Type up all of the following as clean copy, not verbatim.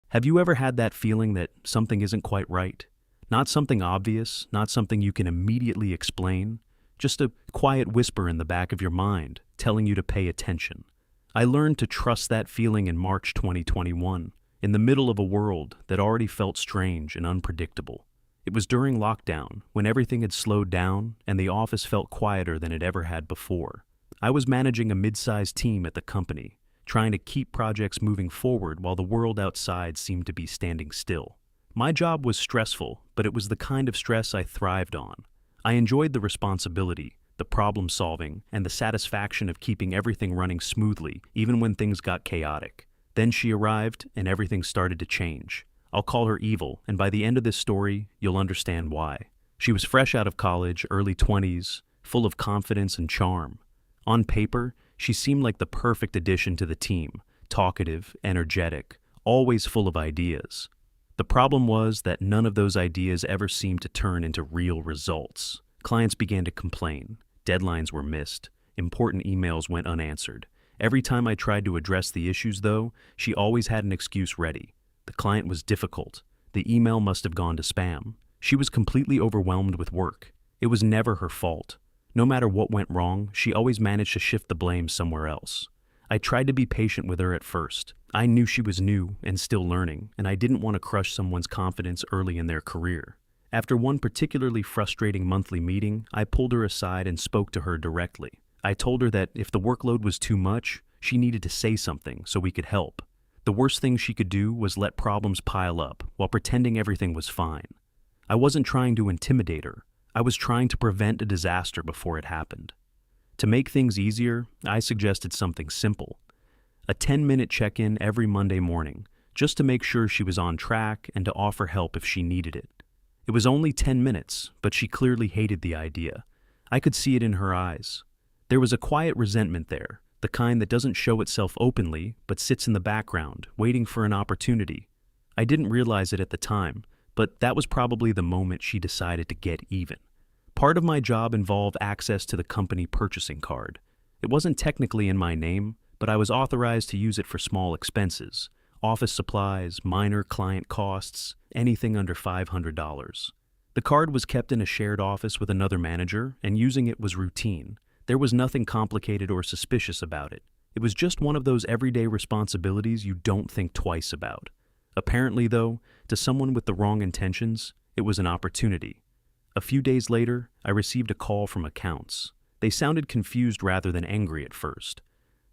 Have you ever had that feeling that something isn't quite right? Not something obvious, not something you can immediately explain, just a quiet whisper in the back of your mind telling you to pay attention. I learned to trust that feeling in March 2021, in the middle of a world that already felt strange and unpredictable. It was during lockdown, when everything had slowed down and the office felt quieter than it ever had before. I was managing a mid-sized team at the company, trying to keep projects moving forward while the world outside seemed to be standing still. My job was stressful, but it was the kind of stress I thrived on. I enjoyed the responsibility, the problem solving, and the satisfaction of keeping everything running smoothly, even when things got chaotic. Then she arrived, and everything started to change. I'll call her evil, and by the end of this story, you'll understand why. She was fresh out of college, early 20s, full of confidence and charm. On paper, she seemed like the perfect addition to the team, talkative, energetic, always full of ideas. The problem was that none of those ideas ever seemed to turn into real results. Clients began to complain. Deadlines were missed. Important emails went unanswered. Every time I tried to address the issues, though, she always had an excuse ready. The client was difficult. The email must have gone to spam. She was completely overwhelmed with work. It was never her fault. No matter what went wrong, she always managed to shift the blame somewhere else. I tried to be patient with her at first. I knew she was new and still learning, and I didn't want to crush someone's confidence early in their career. After one particularly frustrating monthly meeting, I pulled her aside and spoke to her directly. I told her that if the workload was too much, she needed to say something so we could help. The worst thing she could do was let problems pile up while pretending everything was fine. I wasn't trying to intimidate her. I was trying to prevent a disaster before it happened. To make things easier, I suggested something simple. A 10-minute check-in every Monday morning, just to make sure she was on track and to offer help if she needed it. It was only 10 minutes, but she clearly hated the idea. I could see it in her eyes. There was a quiet resentment there, the kind that doesn't show itself openly, but sits in the background, waiting for an opportunity. I didn't realize it at the time, but that was probably the moment she decided to get even. Part of my job involved access to the company purchasing card. It wasn't technically in my name, but I was authorized to use it for small expenses, office supplies, minor client costs, anything under $500. The card was kept in a shared office with another manager, and using it was routine. There was nothing complicated or suspicious about it. It was just one of those everyday responsibilities you don't think twice about. Apparently, though, to someone with the wrong intentions, it was an opportunity. A few days later, I received a call from accounts. They sounded confused rather than angry at first.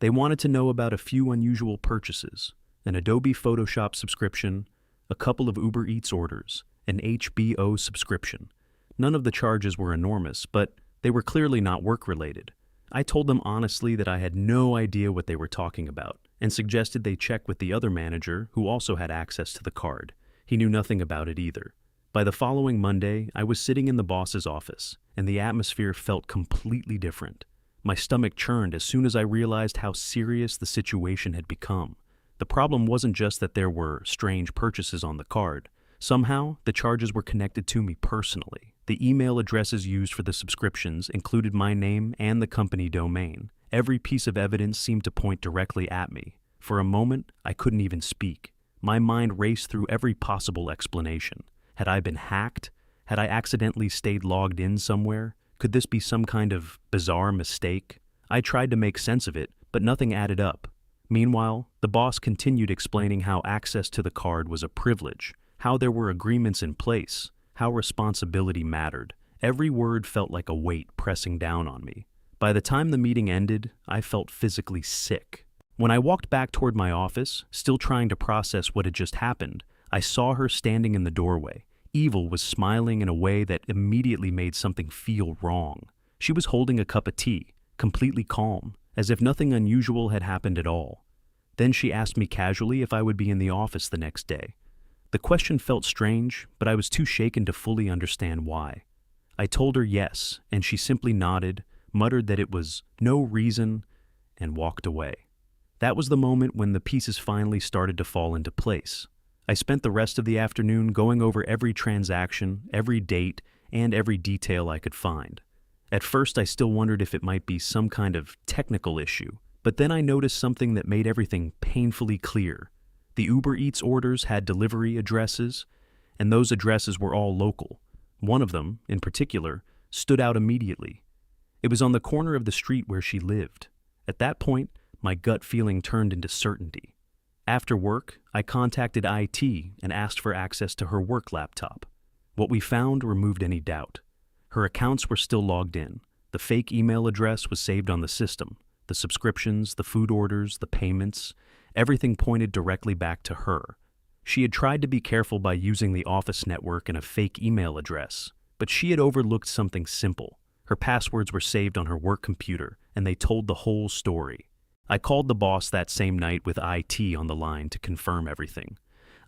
They wanted to know about a few unusual purchases: an Adobe Photoshop subscription, a couple of Uber Eats orders, an HBO subscription. None of the charges were enormous, but they were clearly not work-related. I told them honestly that I had no idea what they were talking about, and suggested they check with the other manager who also had access to the card. He knew nothing about it either. By the following Monday, I was sitting in the boss's office, and the atmosphere felt completely different. My stomach churned as soon as I realized how serious the situation had become. The problem wasn't just that there were strange purchases on the card. Somehow, the charges were connected to me personally. The email addresses used for the subscriptions included my name and the company domain. Every piece of evidence seemed to point directly at me. For a moment, I couldn't even speak. My mind raced through every possible explanation. Had I been hacked? Had I accidentally stayed logged in somewhere? Could this be some kind of bizarre mistake? I tried to make sense of it, but nothing added up. Meanwhile, the boss continued explaining how access to the card was a privilege, how there were agreements in place, how responsibility mattered. Every word felt like a weight pressing down on me. By the time the meeting ended, I felt physically sick. When I walked back toward my office, still trying to process what had just happened, I saw her standing in the doorway. Evil was smiling in a way that immediately made something feel wrong. She was holding a cup of tea, completely calm, as if nothing unusual had happened at all. Then she asked me casually if I would be in the office the next day. The question felt strange, but I was too shaken to fully understand why. I told her yes, and she simply nodded, muttered that it was no reason, and walked away. That was the moment when the pieces finally started to fall into place. I spent the rest of the afternoon going over every transaction, every date, and every detail I could find. At first, I still wondered if it might be some kind of technical issue, but then I noticed something that made everything painfully clear. The Uber Eats orders had delivery addresses, and those addresses were all local. One of them, in particular, stood out immediately. It was on the corner of the street where she lived. At that point, my gut feeling turned into certainty. After work, I contacted IT and asked for access to her work laptop. What we found removed any doubt. Her accounts were still logged in. The fake email address was saved on the system. The subscriptions, the food orders, the payments, everything pointed directly back to her. She had tried to be careful by using the office network and a fake email address, but she had overlooked something simple. Her passwords were saved on her work computer, and they told the whole story. I called the boss that same night with IT on the line to confirm everything.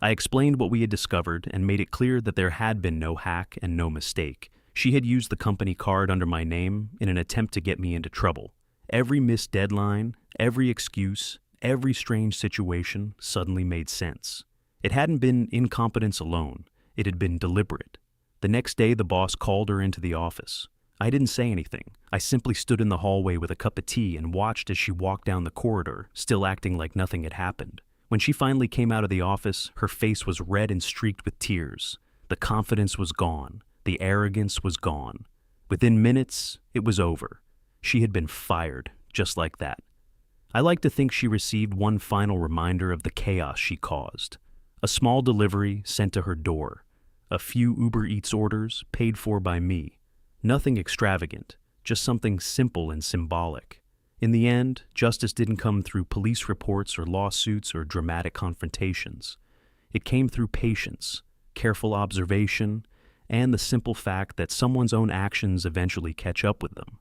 I explained what we had discovered and made it clear that there had been no hack and no mistake. She had used the company card under my name in an attempt to get me into trouble. Every missed deadline, every excuse, every strange situation suddenly made sense. It hadn't been incompetence alone. It had been deliberate. The next day, the boss called her into the office. I didn't say anything. I simply stood in the hallway with a cup of tea and watched as she walked down the corridor, still acting like nothing had happened. When she finally came out of the office, her face was red and streaked with tears. The confidence was gone. The arrogance was gone. Within minutes, it was over. She had been fired, just like that. I like to think she received one final reminder of the chaos she caused. A small delivery sent to her door. A few Uber Eats orders paid for by me. Nothing extravagant, just something simple and symbolic. In the end, justice didn't come through police reports or lawsuits or dramatic confrontations. It came through patience, careful observation, and the simple fact that someone's own actions eventually catch up with them.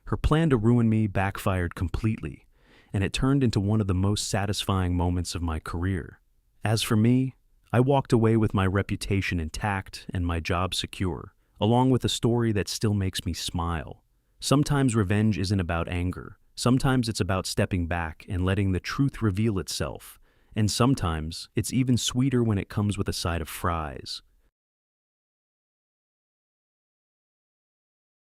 Her plan to ruin me backfired completely, and it turned into one of the most satisfying moments of my career. As for me, I walked away with my reputation intact and my job secure, along with a story that still makes me smile. Sometimes revenge isn't about anger. Sometimes it's about stepping back and letting the truth reveal itself. And sometimes it's even sweeter when it comes with a side of fries.